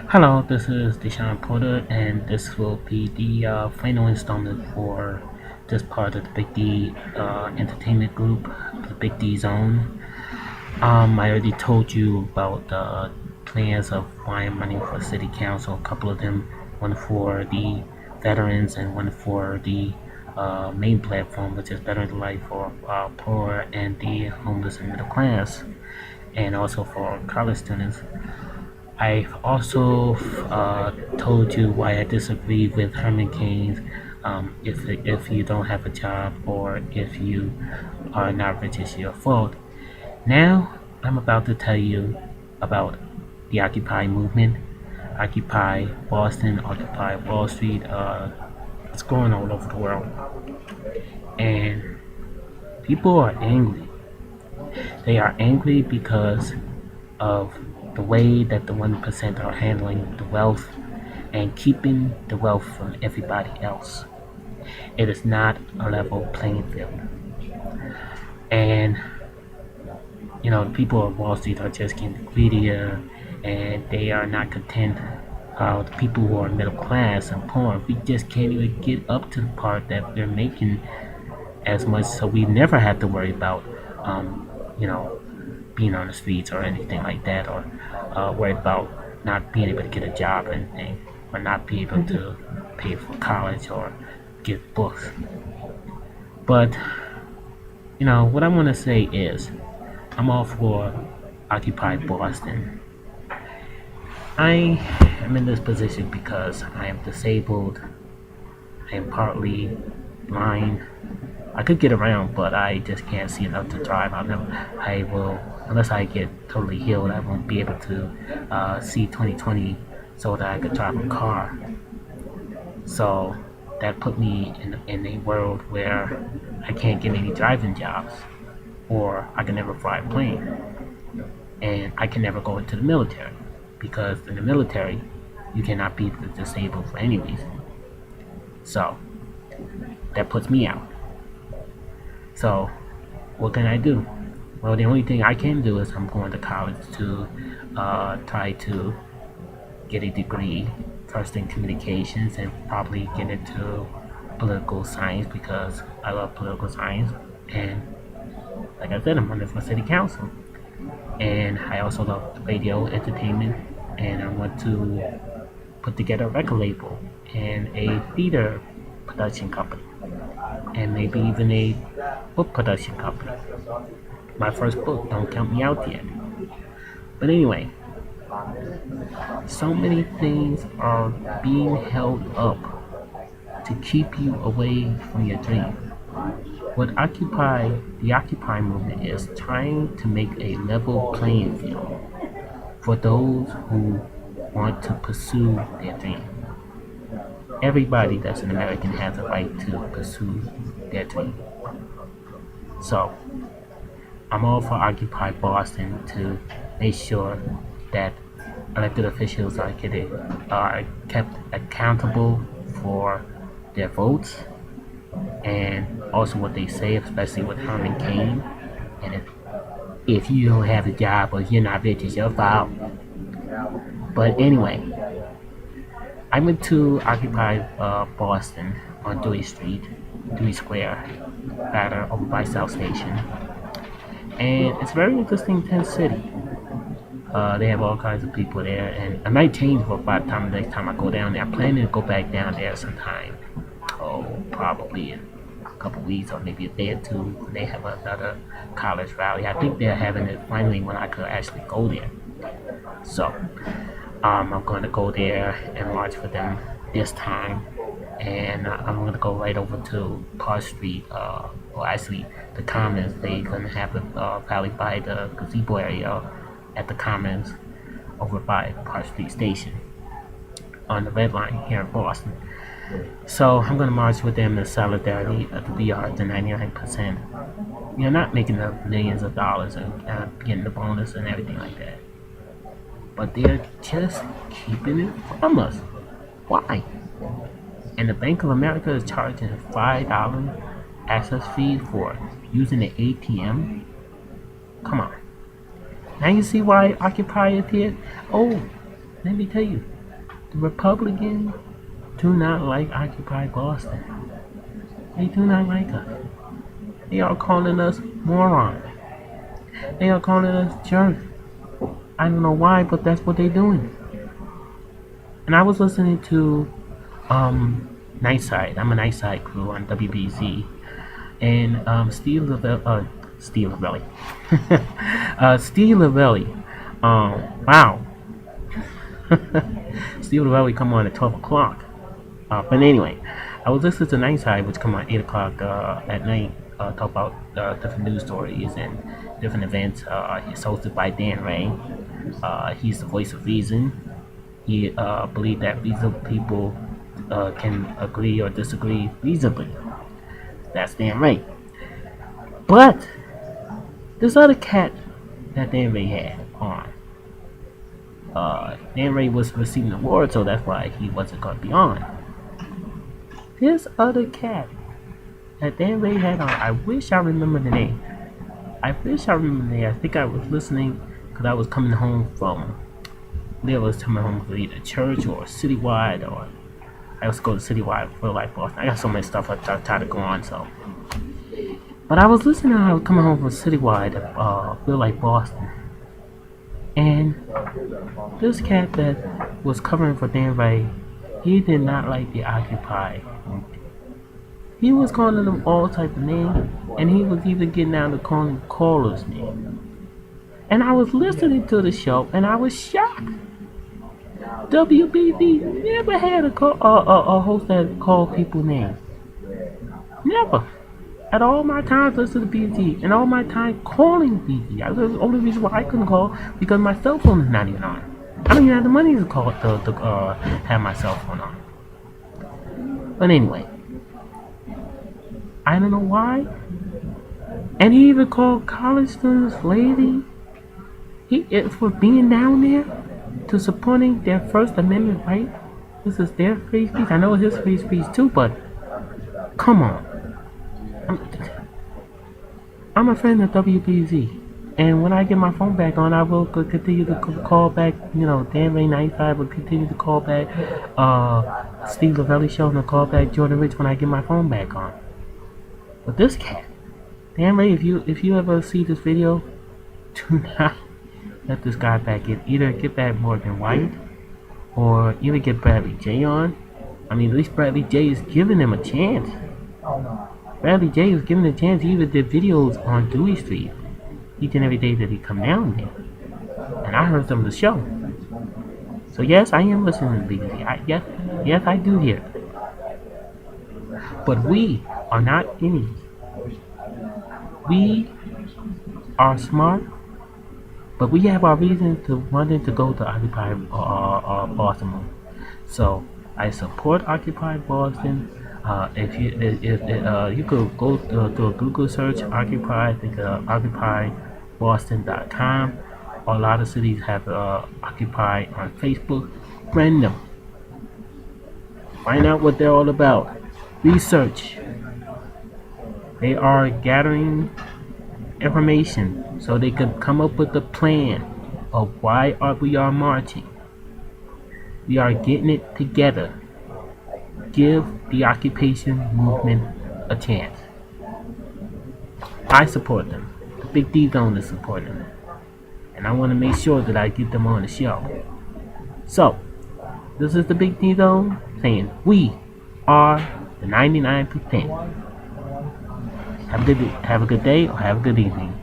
Hello, this is Deshon Porter, and this will be the final installment for this part of the Big D entertainment group, the Big D Zone. I already told you about the plans of why I'm running for city council. A couple of them, one for the veterans and one for the main platform, which is Better Life for poor and the homeless and middle class, and also for college students. I've also told you why I disagree with Herman Cain's if you don't have a job or if you are not rich, it's your fault. Now I'm about to tell you about the Occupy movement, Occupy Boston, Occupy Wall Street. It's going all over the world, and people are angry. They are angry because of the way that the 1% are handling the wealth and keeping the wealth from everybody else. It is not a level playing field. And, the people of Wall Street are just getting greedier and they are not content. The people who are middle class and poor, we just can't even get up to the part that they're making as much, so we never have to worry about, you know, being on the streets or anything like that, or worried about not being able to get a job or anything, or not be able to pay for college or get books. But what I want to say is, I'm all for Occupy Boston. I am in this position because I am disabled. I am partly blind. I could get around, but I just can't see enough to drive. I will, unless I get totally healed, I won't be able to see 2020 so that I could drive a car. So that put me in a world where I can't get any driving jobs, or I can never fly a plane, and I can never go into the military because in the military you cannot be disabled for any reason. So that puts me out. So what can I do? Well, the only thing I can do is I'm going to college to try to get a degree, first in communications, and probably get into political science because I love political science. And like I said, I'm running for city council. And I also love radio, entertainment, and I want to put together a record label and a theater production company, and maybe even a book production company. My first book, don't count me out yet. But anyway, so many things are being held up to keep you away from your dream. What the Occupy movement is trying to make a level playing field for those who want to pursue their dream. Everybody that's an American has a right to pursue their dream. So, I'm all for Occupy Boston to make sure that elected officials are kept accountable for their votes and also what they say, especially with Herman Cain. And if you don't have a job or you're not rich, it's your fault. But anyway, I went to Occupy Boston on Dewey Square, rather over by South Station, and it's a very interesting tent city. They have all kinds of people there, and I might change by the time next time I go down there. I'm planning to go back down there sometime. Oh, probably in a couple weeks or maybe a day or two when they have another college rally. I think they're having it finally when I could actually go there. So I'm going to go there and march for them this time, and I'm going to go right over to Park Street. Well, actually, the Commons. They're going to have a rally by the gazebo area at the Commons over by Park Street Station on the Red Line here in Boston. So I'm going to march with them in solidarity to be the 99%. You're not making the millions of dollars and getting the bonus and everything like that. But they're just keeping it from us. Why? And the Bank of America is charging a $5 access fee for using the ATM. Come on. Now you see why Occupy is here? Oh, let me tell you. The Republicans do not like Occupy Boston. They do not like us. They are calling us morons. They are calling us jerks. I don't know why, but that's what they're doing. And I was listening to Nightside. I'm a Nightside crew on WBZ, and Steve Lavelli, Steve Lavelli. Wow, Steve Lavelli come on at 12 o'clock. But anyway, I was listening to Nightside, which come on 8 o'clock at night. Talk about different news stories and different events. It's hosted by Dan Ray. He's the voice of reason. He believed that reasonable people can agree or disagree reasonably. That's Dan Ray. But this other cat that Dan Ray had on, Dan Ray was receiving an award, so that's why he wasn't going to be on. This other cat that Dan Ray had on, I wish I remember the name. I think I was listening because I was coming home from. I was coming home from either church or citywide, or I was going to citywide for like Boston. I got so much stuff I tried to go on, so. But I was listening. I was coming home from citywide, feel like Boston, and this cat that was covering for Dan Ray, he did not like the Occupy. He was calling them all type of names, and he was even getting down to calling callers names. And I was listening to the show, and I was shocked. WBD never had a host that called people names. Never. At all my times listening to BT, and all my time calling BT. That's the only reason why I couldn't call, because my cell phone is not even on. I don't even have the money to call to have my cell phone on. But anyway, I don't know why. And he even called college students lady. For being down there to supporting their First Amendment right. This is their free speech. I know it's his free speech too, but come on. I'm a friend of WBZ, and when I get my phone back on, I will continue to call back. Dan Ray 95 will continue to call back. Steve Lavelli show and call back Jordan Rich when I get my phone back on. But this cat, Dan Ray, if you ever see this video, do not let this guy back in. Either get back Morgan White, or even get Bradley J on. I mean, at least Bradley J is giving him a chance. Bradley J was giving him a chance. He even did videos on Dewey Street each and every day that he come down there. And I heard some of the show. So yes, I am listening to BBC. Yes, I do hear it. But we are not idiots. We are smart, but we have our reasons to wanting to go to Occupy Boston. So I support Occupy Boston. If you could go to a Google search Occupy, I think OccupyBoston.com. A lot of cities have Occupy on Facebook. Friend them. Find out what they're all about. Research. They are gathering information so they could come up with a plan of why we are marching. We are getting it together. Give the occupation movement a chance. I support them. The Big D Zone is supporting them. And I want to make sure that I get them on the show. So, this is the Big D Zone saying we are the 99%. Have a good day or have a good evening.